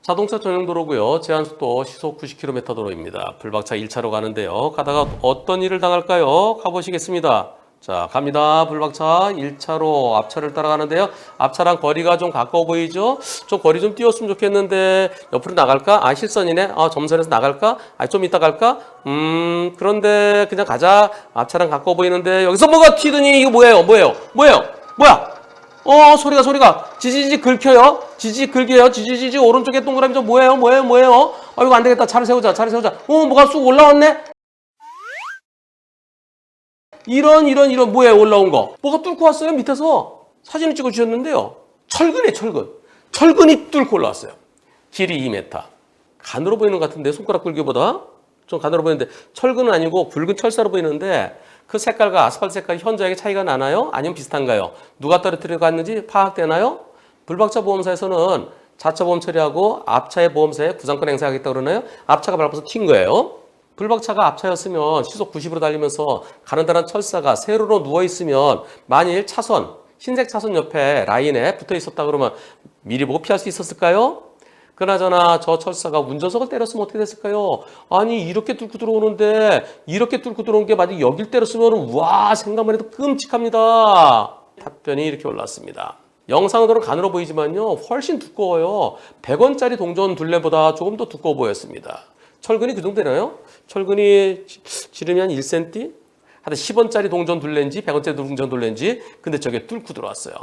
자동차 전용 도로고요. 제한속도 시속 90km 도로입니다. 불박차 1차로 가는데요. 가다가 어떤 일을 당할까요? 가보시겠습니다. 자, 갑니다. 불박차 1차로 앞차를 따라가는데요. 앞차랑 거리가 좀 가까워 보이죠? 좀 거리 좀 띄웠으면 좋겠는데 옆으로 나갈까? 아, 실선이네. 아, 점선에서 나갈까? 아, 좀 이따 갈까? 그런데 그냥 가자. 앞차랑 가까워 보이는데 여기서 뭐가 튀더니 이거 뭐예요? 뭐야? 소리가 지지지 긁혀요. 지지 긁혀요. 지지지 오른쪽에 동그라미 저 뭐예요? 아, 이거 안 되겠다. 차를 세우자. 뭐가 쑥 올라왔네. 이런 뭐예요? 올라온 거. 뭐가 뚫고 왔어요? 밑에서 사진을 찍어 주셨는데요. 철근이 뚫고 올라왔어요. 길이 2m. 가늘어 보이는 것 같은데 손가락 굵기보다 좀 가늘어 보이는데 철근은 아니고 굵은 철사로 보이는데 그 색깔과 아스팔트 색깔이 현저하게 차이가 나나요? 아니면 비슷한가요? 누가 떨어뜨려 갔는지 파악되나요? 불박차 보험사에서는 자차 보험 처리하고 앞차의 보험사에 구상권 행사하겠다고 그러나요? 앞차가 밟아서 튄 거예요. 불박차가 앞차였으면 시속 90으로 달리면서 가느다란 철사가 세로로 누워있으면 만일 차선, 흰색 차선 옆에 라인에 붙어 있었다 그러면 미리 보고 피할 수 있었을까요? 그나저나 저 철사가 운전석을 때렸으면 어떻게 됐을까요? 아니 이렇게 뚫고 들어오는데 이렇게 뚫고 들어온 게 만약 여길 때렸으면 와 생각만 해도 끔찍합니다. 답변이 이렇게 올랐습니다. 영상으로는 가늘어 보이지만요 훨씬 두꺼워요. 100원짜리 동전 둘레보다 조금 더 두꺼워 보였습니다. 철근이 그 정도 되나요? 철근이 지름이 한 1cm? 한 10원짜리 동전 둘레인지 100원짜리 동전 둘레인지 근데 저게 뚫고 들어왔어요.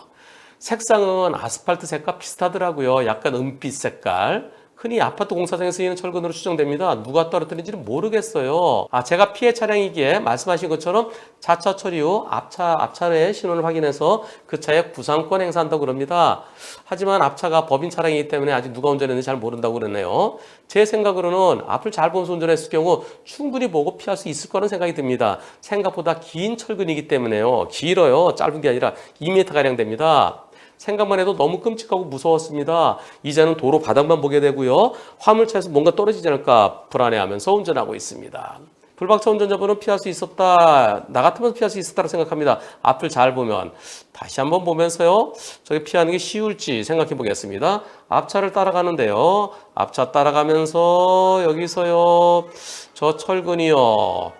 색상은 아스팔트 색과 비슷하더라고요. 약간 은빛 색깔. 흔히 아파트 공사장에 쓰이는 철근으로 추정됩니다. 누가 떨어뜨린지는 모르겠어요. 제가 피해 차량이기에 말씀하신 것처럼 자차 처리 후 앞차의 신원을 확인해서 그 차에 구상권 행사한다고 그럽니다. 하지만 앞차가 법인 차량이기 때문에 아직 누가 운전했는지 잘 모른다고 그러네요. 제 생각으로는 앞을 잘 보면서 운전했을 경우 충분히 보고 피할 수 있을 거라는 생각이 듭니다. 생각보다 긴 철근이기 때문에요. 길어요. 짧은 게 아니라 2m가량 됩니다. 생각만 해도 너무 끔찍하고 무서웠습니다. 이제는 도로 바닥만 보게 되고요. 화물차에서 뭔가 떨어지지 않을까 불안해하면서 운전하고 있습니다. 불박차 운전자분은 피할 수 있었다. 나 같으면 피할 수 있었다고 생각합니다. 앞을 잘 보면. 다시 한번 보면서요. 저게 피하는 게 쉬울지 생각해 보겠습니다. 앞차를 따라가는데요. 앞차 따라가면서 여기서요. 저 철근이요.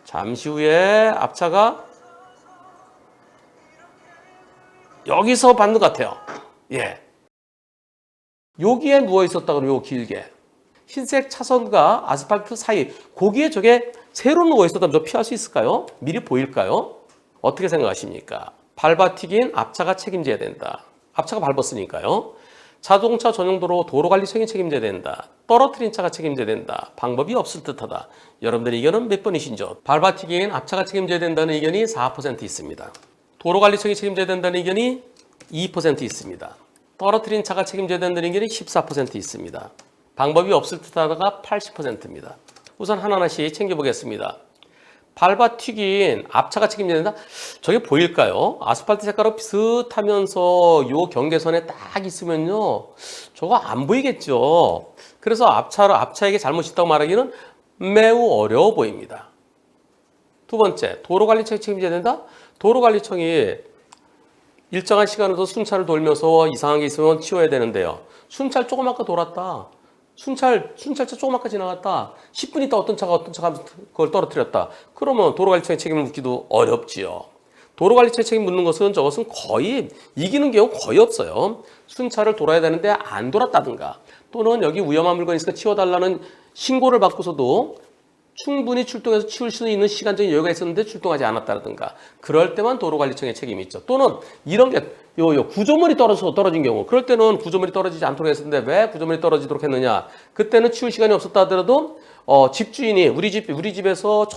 잠시 후에 앞차가 여기서 받는 것 같아요. 예. 여기에 누워 있었다 그러면 요 길게. 흰색 차선과 아스팔트 사이, 거기에 저게 새로 누워 있었다면 저 피할 수 있을까요? 미리 보일까요? 어떻게 생각하십니까? 밟아튀긴 앞차가 책임져야 된다. 앞차가 밟았으니까요. 자동차 전용도로 도로관리청이 책임져야 된다. 떨어뜨린 차가 책임져야 된다. 방법이 없을 듯하다. 여러분들의 의견은 몇 번이신죠? 밟아튀긴 앞차가 책임져야 된다는 의견이 4% 있습니다. 도로관리청이 책임져야 된다는 의견이 2% 있습니다. 떨어뜨린 차가 책임져야 된다는 의견이 14% 있습니다. 방법이 없을 듯하다가 80%입니다. 우선 하나하나씩 챙겨보겠습니다. 밟아 튀긴 앞차가 책임져야 된다? 저게 보일까요? 아스팔트 색깔로 비슷하면서 요 경계선에 딱 있으면요. 저거 안 보이겠죠. 그래서 앞차에게 잘못이 있다고 말하기는 매우 어려워 보입니다. 두 번째, 도로관리청이 책임져야 된다? 도로관리청이 일정한 시간으로 순찰을 돌면서 이상한 게 있으면 치워야 되는데요. 순찰 조그맣게 돌았다. 순찰차 조그맣게 지나갔다. 10분 있다 어떤 차가 그걸 떨어뜨렸다. 그러면 도로관리청의 책임을 묻기도 어렵지요. 도로관리청의 책임 묻는 것은 저것은 거의 이기는 경우 거의 없어요. 순찰을 돌아야 되는데 안 돌았다든가 또는 여기 위험한 물건이 있으니까 치워달라는 신고를 받고서도 충분히 출동해서 치울 수 있는 시간적인 여유가 있었는데 출동하지 않았다든가 그럴 때만 도로관리청의 책임이 있죠. 또는 이런 게 구조물이 떨어진 경우 그럴 때는 구조물이 떨어지지 않도록 했었는데 왜 구조물이 떨어지도록 했느냐 그때는 치울 시간이 없었다 하더라도 집주인이 우리 집에서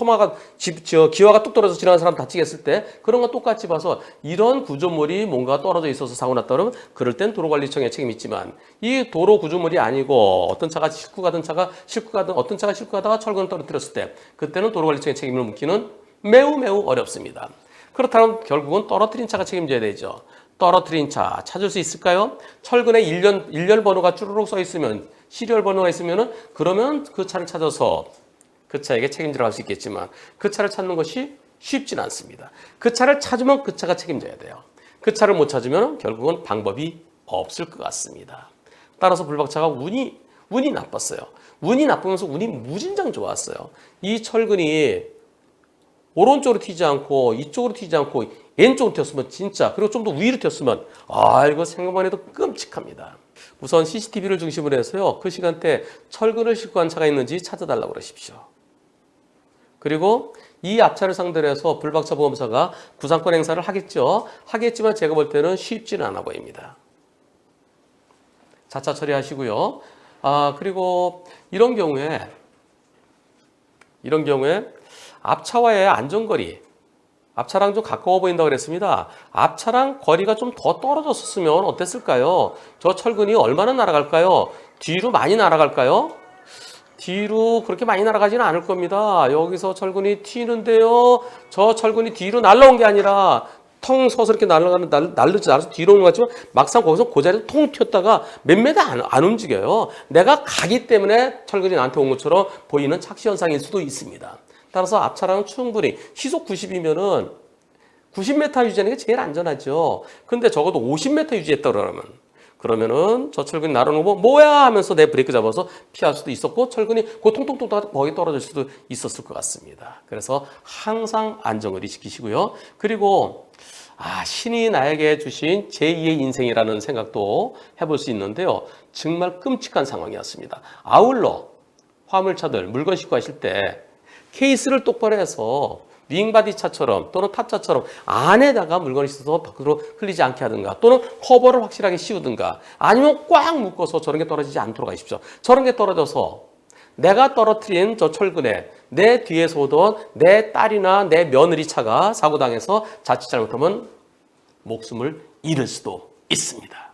기와가 뚝 떨어져서 지나가는 사람 다치게 했을 때 그런 거 똑같이 봐서 이런 구조물이 뭔가 떨어져 있어서 사고 났다 그러면 그럴 땐 도로관리청의 책임이 있지만 이 도로 구조물이 아니고 어떤 차가 싣고 가던 어떤 차가 싣고 가다가 철근을 떨어뜨렸을 때 그때는 도로관리청의 책임을 묻기는 매우 어렵습니다. 그렇다면 결국은 떨어뜨린 차가 책임져야 되죠. 떨어뜨린 차 찾을 수 있을까요? 철근에 일련 번호가 쭈루룩 써 있으면 시리얼 번호가 있으면은 그러면 그 차를 찾아서 그 차에게 책임지러 갈 수 있겠지만 그 차를 찾는 것이 쉽진 않습니다. 그 차를 찾으면 그 차가 책임져야 돼요. 그 차를 못 찾으면 결국은 방법이 없을 것 같습니다. 따라서 불박차가 운이 운이 나빴어요. 운이 나쁘면서 운이 무진장 좋았어요. 이 철근이 오른쪽으로 튀지 않고 이쪽으로 튀지 않고 왼쪽으로 튀었으면 진짜, 그리고 좀 더 위로 튀었으면 이거 생각만 해도 끔찍합니다. 우선 CCTV를 중심으로 해서요, 그 시간대 철근을 싣고 간 차가 있는지 찾아달라고 그러십시오. 그리고 이 앞차를 상대로 해서 불박차 보험사가 구상권 행사를 하겠죠. 하겠지만 제가 볼 때는 쉽지는 않아 보입니다. 자차 처리하시고요. 그리고 이런 경우에 앞차와의 안전거리, 앞차랑 좀 가까워 보인다고 그랬습니다. 앞차랑 거리가 좀 더 떨어졌었으면 어땠을까요? 저 철근이 얼마나 날아갈까요? 뒤로 많이 날아갈까요? 뒤로 그렇게 많이 날아가지는 않을 겁니다. 여기서 철근이 튀는데요. 저 철근이 뒤로 날아온 게 아니라 텅 서서 이렇게 날르지 뒤로 오는 것 같지만 막상 거기서 그 자리에서 통 튀었다가 몇 메다 안 움직여요. 내가 가기 때문에 철근이 나한테 온 것처럼 보이는 착시 현상일 수도 있습니다. 따라서 앞차랑은 충분히 시속 90이면은 90m 유지하는 게 제일 안전하죠. 근데 적어도 50m 유지했다 그러면은 저 철근이 날아오는 거 뭐야 하면서 내 브레이크 잡아서 피할 수도 있었고, 철근이 그 통통통 거기 떨어질 수도 있었을 것 같습니다. 그래서 항상 안전거리 지키시고요. 그리고 신이 나에게 주신 제2의 인생이라는 생각도 해볼 수 있는데요. 정말 끔찍한 상황이었습니다. 아울러 화물차들 물건 싣고 하실 때 케이스를 똑바로 해서 윙바디 차처럼 또는 탑차처럼 안에다가 물건이 있어서 밖으로 흘리지 않게 하든가, 또는 커버를 확실하게 씌우든가, 아니면 꽉 묶어서 저런 게 떨어지지 않도록 하십시오. 저런 게 떨어져서 내가 떨어뜨린 저 철근에 내 뒤에서 오던 내 딸이나 내 며느리 차가 사고당해서 자칫 잘못하면 목숨을 잃을 수도 있습니다.